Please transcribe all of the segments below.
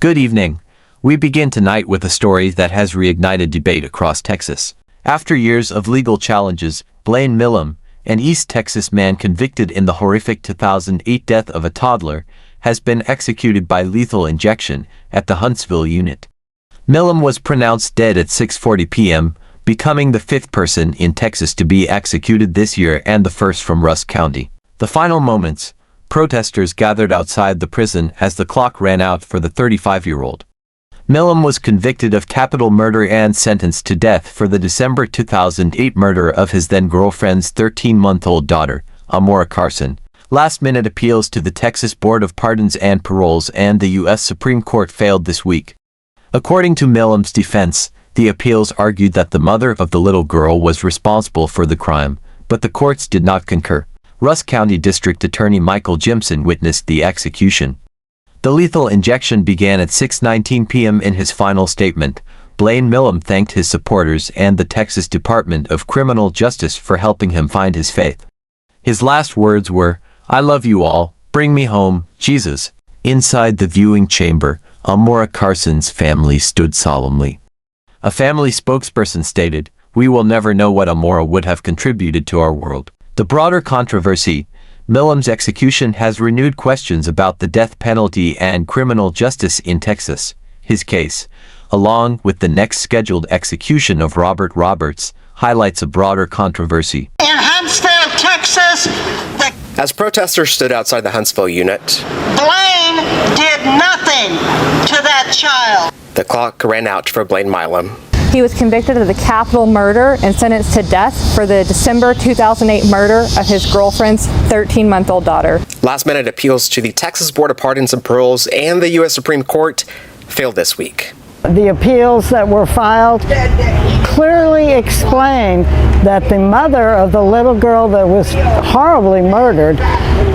Good evening. We begin tonight with a story that has reignited debate across Texas. After years of legal challenges, Blaine Milam, an East Texas man convicted in the horrific 2008 death of a toddler, has been executed by lethal injection at the Huntsville unit. Milam was pronounced dead at 6:40 p.m., becoming the fifth person in Texas to be executed this year and the first from Rusk County. The final moments, protesters gathered outside the prison as the clock ran out for the 35-year-old. Milam was convicted of capital murder and sentenced to death for the December 2008 murder of his then-girlfriend's 13-month-old daughter, Amora Carson. Last-minute appeals to the Texas Board of Pardons and Paroles and the U.S. Supreme Court failed this week. According to Milam's defense, the appeals argued that the mother of the little girl was responsible for the crime, but the courts did not concur. Rusk County District Attorney Michael Jimson witnessed the execution. The lethal injection began at 6:19 p.m. In his final statement, Blaine Milam thanked his supporters and the Texas Department of Criminal Justice for helping him find his faith. His last words were, "I love you all, bring me home, Jesus." Inside the viewing chamber, Amora Carson's family stood solemnly. A family spokesperson stated, "We will never know what Amora would have contributed to our world." The broader controversy, Milam's execution, has renewed questions about the death penalty and criminal justice in Texas. His case, along with the next scheduled execution of Robert Roberts, highlights a broader controversy. In Huntsville, Texas, As protesters stood outside the Huntsville unit, Blaine did nothing to that child. the clock ran out for Blaine Milam. He was convicted of the capital murder and sentenced to death for the December 2008 murder of his girlfriend's 13-month-old daughter. Last-minute appeals to the Texas Board of Pardons and Paroles and the U.S. Supreme Court failed this week. The appeals that were filed clearly explain that the mother of the little girl that was horribly murdered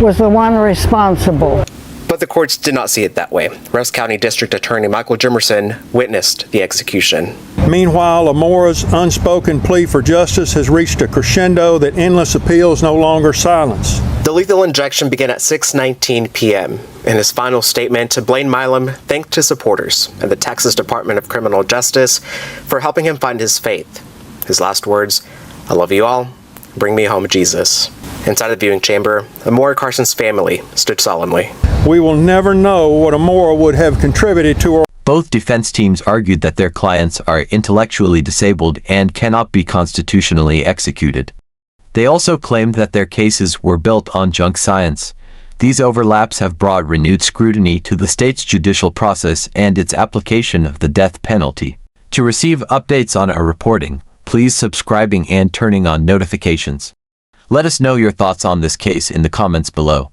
was the one responsible. But the courts did not see it that way. Rusk County District Attorney Michael Jimson witnessed the execution. Meanwhile, Amora's unspoken plea for justice has reached a crescendo that endless appeals no longer silence. The lethal injection began at 6:19 p.m. In his final statement, Blaine Milam thanked his supporters and the Texas Department of Criminal Justice for helping him find his faith. His last words, "I love you all. Bring me home, Jesus." Inside the viewing chamber, Amora Carson's family stood solemnly. We will never know what Amora would have contributed to her. Both defense teams argued that their clients are intellectually disabled and cannot be constitutionally executed. They also claimed that their cases were built on junk science. These overlaps have brought renewed scrutiny to the state's judicial process and its application of the death penalty. To receive updates on our reporting, please subscribing and turning on notifications. Let us know your thoughts on this case in the comments below.